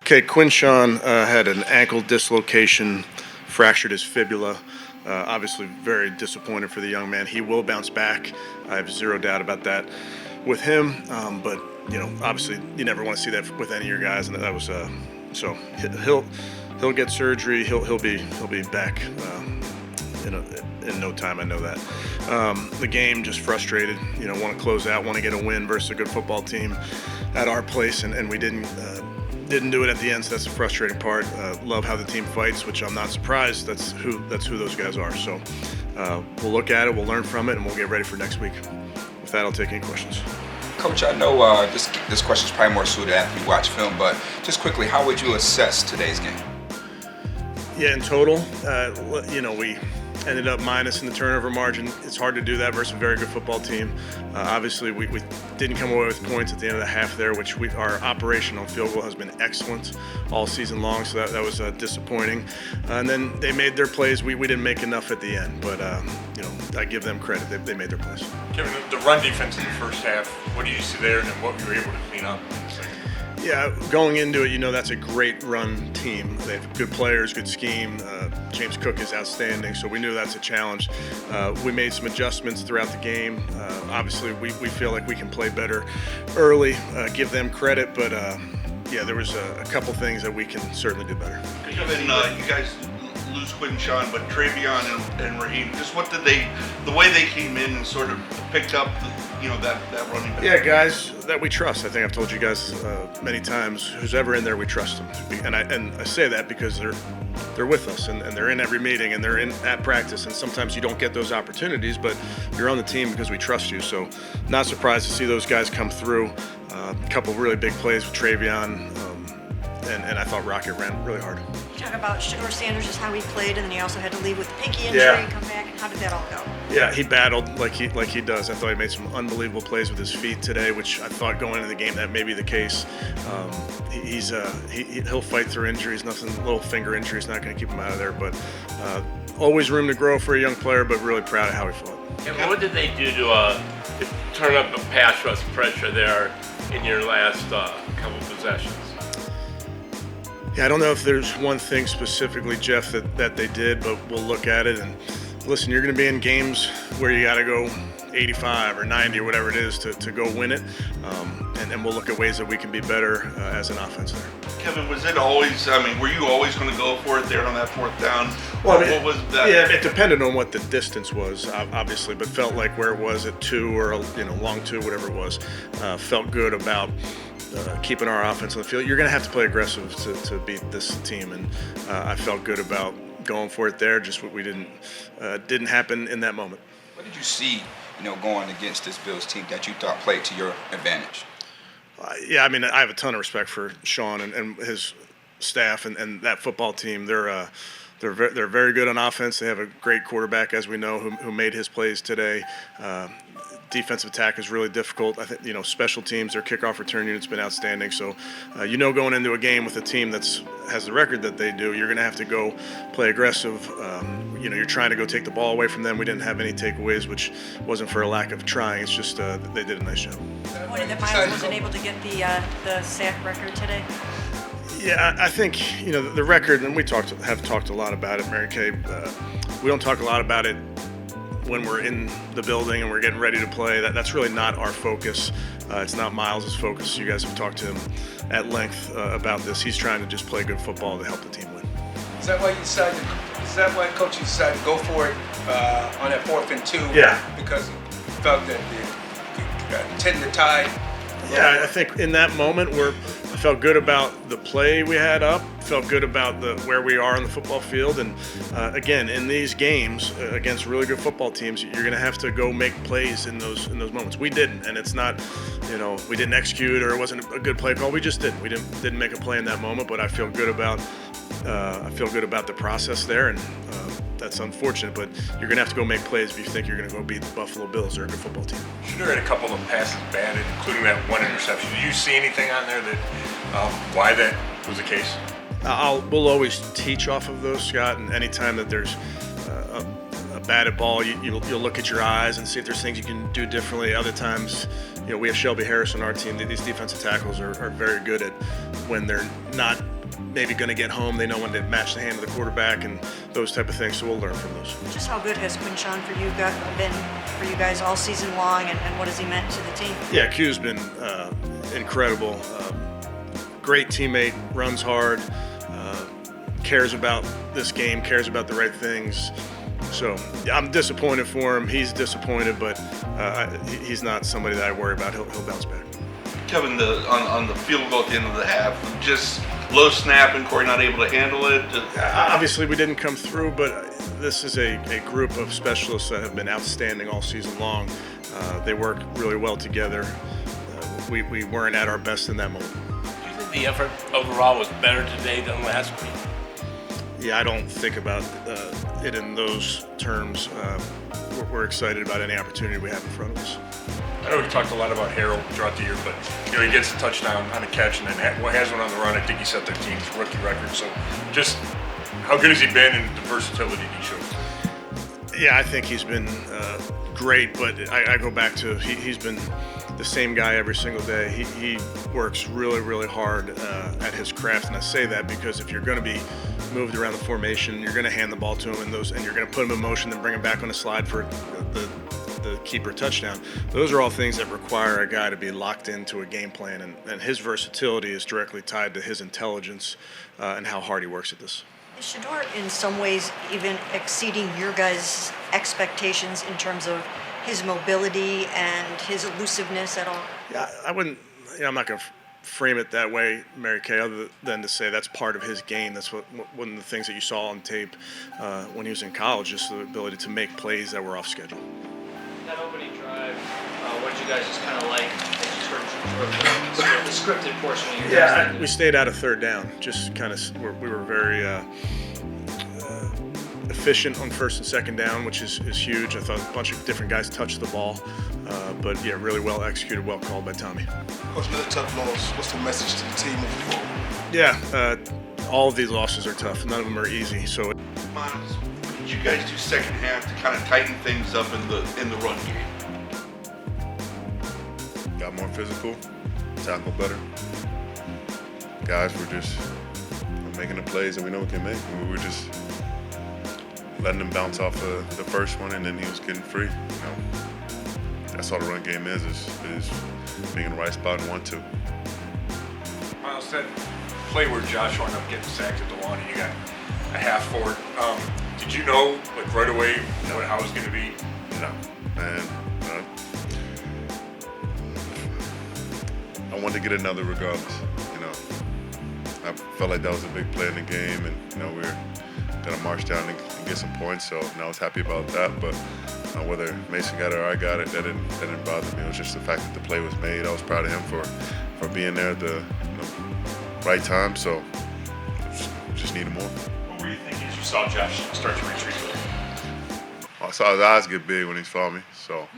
Okay, Quinshawn had an ankle dislocation, fractured his fibula. Obviously, very disappointed for the young man. He will bounce back. I have zero doubt about that with him. But obviously, you never want to see that with any of your guys, and that was so he'll get surgery. He'll be back in no time. I know that. The game just frustrated. Want to close out, want to get a win versus a good football team at our place, and we didn't do it at the end, so that's the frustrating part. Love how the team fights, which I'm not surprised. That's who those guys are. So we'll look at it, we'll learn from it, and we'll get ready for next week. With that, I'll take any questions. Coach, I know this question is probably more suited after you watch film, but just quickly, how would you assess today's game? Yeah, in total, we ended up minus in the turnover margin. It's hard to do that versus a very good football team. Obviously, we didn't come away with points at the end of the half there, which our operation on field goal has been excellent all season long, so that was disappointing. And then they made their plays. We didn't make enough at the end, but I give them credit. They made their plays. Kevin, the run defense in the first half, what do you see there, and then what were you able to clean up in the second? Yeah, going into it, that's a great run team. They have good players, good scheme. James Cook is outstanding, so we knew that's a challenge. We made some adjustments throughout the game. Obviously, we feel like we can play better early, give them credit, but there was a couple things that we can certainly do better. Kevin, you guys lose Quinshawn, but Travion and Raheem, just what did the way they came in and sort of picked up that running back? Yeah, guys that we trust. I think I've told you guys many times, who's ever in there, we trust them. And I say that because they're with us, and they're in every meeting, and they're at practice, and sometimes you don't get those opportunities, but you're on the team because we trust you. So not surprised to see those guys come through. A couple of really big plays with Travion, and I thought Rocket ran really hard. You talk about Shedeur Sanders, just how he played, and then he also had to leave with the pinky injury and come back. And how did that all go? Yeah, he battled like he does. I thought he made some unbelievable plays with his feet today, which I thought going into the game that may be the case. He'll fight through injuries. Nothing, little finger injuries, not going to keep him out of there. But always room to grow for a young player, but really proud of how he fought. And what did they do to turn up the pass rush pressure there in your last couple possessions? Yeah, I don't know if there's one thing specifically, Jeff, that they did, but we'll look at it. And listen, you're going to be in games where you got to go 85 or 90 or whatever it is to go win it. And we'll look at ways that we can be better as an offense there. Kevin, was it always, were you always going to go for it there on that fourth down? Well, what was that? Yeah, it depended on what the distance was, obviously, but felt like where it was at 2 or long 2, whatever it was, felt good about keeping our offense on the field. You're going to have to play aggressive to beat this team, and I felt good about going for it there. Just what we didn't happen in that moment. What did you see, going against this Bills team that you thought played to your advantage? I have a ton of respect for Sean and his staff and that football team. They're very good on offense. They have a great quarterback, as we know, who made his plays today. Defensive attack is really difficult. I think special teams, their kickoff return unit's been outstanding. So going into a game with a team has the record that they do, you're going to have to go play aggressive. You're trying to go take the ball away from them. We didn't have any takeaways, which wasn't for a lack of trying. It's just they did a nice job. Disappointed that Myles wasn't able to get the sack record today. Yeah, I think the record, and we have talked a lot about it, Mary Kay. We don't talk a lot about it when we're in the building and we're getting ready to play. That's really not our focus. It's not Myles' focus. You guys have talked to him at length about this. He's trying to just play good football to help the team win. Is that why coach decided to go for it on that 4th and 2? Yeah. Because he felt that it tend to tie. Yeah, I think in that moment I felt good about the play we had up, felt good about where we are on the football field, and again, in these games against really good football teams, you're going to have to go make plays in those moments. We didn't, and it's not, we didn't execute or it wasn't a good play call. We just didn't. We didn't make a play in that moment, but I feel good about the process there, and that's unfortunate, but you're going to have to go make plays if you think you're going to go beat the Buffalo Bills. They're a good football team. Shedeur had a couple of passes batted, including that one interception. Do you see anything on there that why that was the case? We'll always teach off of those, Scott, and anytime that there's a batted ball, you'll look at your eyes and see if there's things you can do differently. Other times, we have Shelby Harris on our team. These defensive tackles are very good at when they're not maybe going to get home. They know when to match the hand of the quarterback and those type of things. So we'll learn from those. Just how good has Quinshawn been for you guys all season long, and what has he meant to the team? Yeah, Q's been incredible. Great teammate, runs hard, cares about this game, cares about the right things. So I'm disappointed for him. He's disappointed, but he's not somebody that I worry about. He'll bounce back. Kevin, on the field goal at the end of the half, just low snap and Corey not able to handle it. Obviously, we didn't come through, but this is a group of specialists that have been outstanding all season long. They work really well together. We weren't at our best in that moment. Do you think the effort overall was better today than last week? Yeah, I don't think about it in those terms. We're excited about any opportunity we have in front of us. I know we talked a lot about Harold throughout the year, but he gets a touchdown on a catch and then has one on the run. I think he set their team's rookie record. So just how good has he been and the versatility he shows? Yeah, I think he's been great, but I go back to he's been the same guy every single day. He works really, really hard at his craft, and I say that because if you're going to be moved around the formation, you're going to hand the ball to him, and you're going to put him in motion, then bring him back on a slide for the keeper touchdown. Those are all things that require a guy to be locked into a game plan, and his versatility is directly tied to his intelligence and how hard he works at this. Is Shedeur in some ways even exceeding your guys' expectations in terms of his mobility and his elusiveness at all? Yeah, I wouldn't. I'm not going to frame it that way, Mary Kay, other than to say that's part of his game. That's one of the things that you saw on tape when he was in college, just the ability to make plays that were off schedule. That opening drive, what did you guys just kind of like the scripted portion of your guys? We stayed out of third down. Just kind of, we were very efficient on first and second down, which is huge. I thought a bunch of different guys touched the ball, but yeah, really well executed, well called by Tommy. Coach, another tough loss. What's the message to the team moving forward? Yeah, all of these losses are tough. None of them are easy. So, Myles, what did you guys do second half to kind of tighten things up in the run game? Got more physical, tackle better. Guys were just making the plays that we know we can make. We were just letting him bounce off of the first one, and then he was getting free. That's all the run game is being in the right spot and 1-2. Myles, that play where Josh wound up getting sacked at the one, and you got a half forward. Did you know, like right away, how it was going to be? No, man. I wanted to get another regardless. I felt like that was a big play in the game, and we were gonna march down and get some points. So I was happy about that. But whether Mason got it or I got it, that didn't bother me. It was just the fact that the play was made. I was proud of him for being there at the right time. So just needed more. What were you thinking as you saw Josh start to retreat? I saw his eyes get big when he saw me. So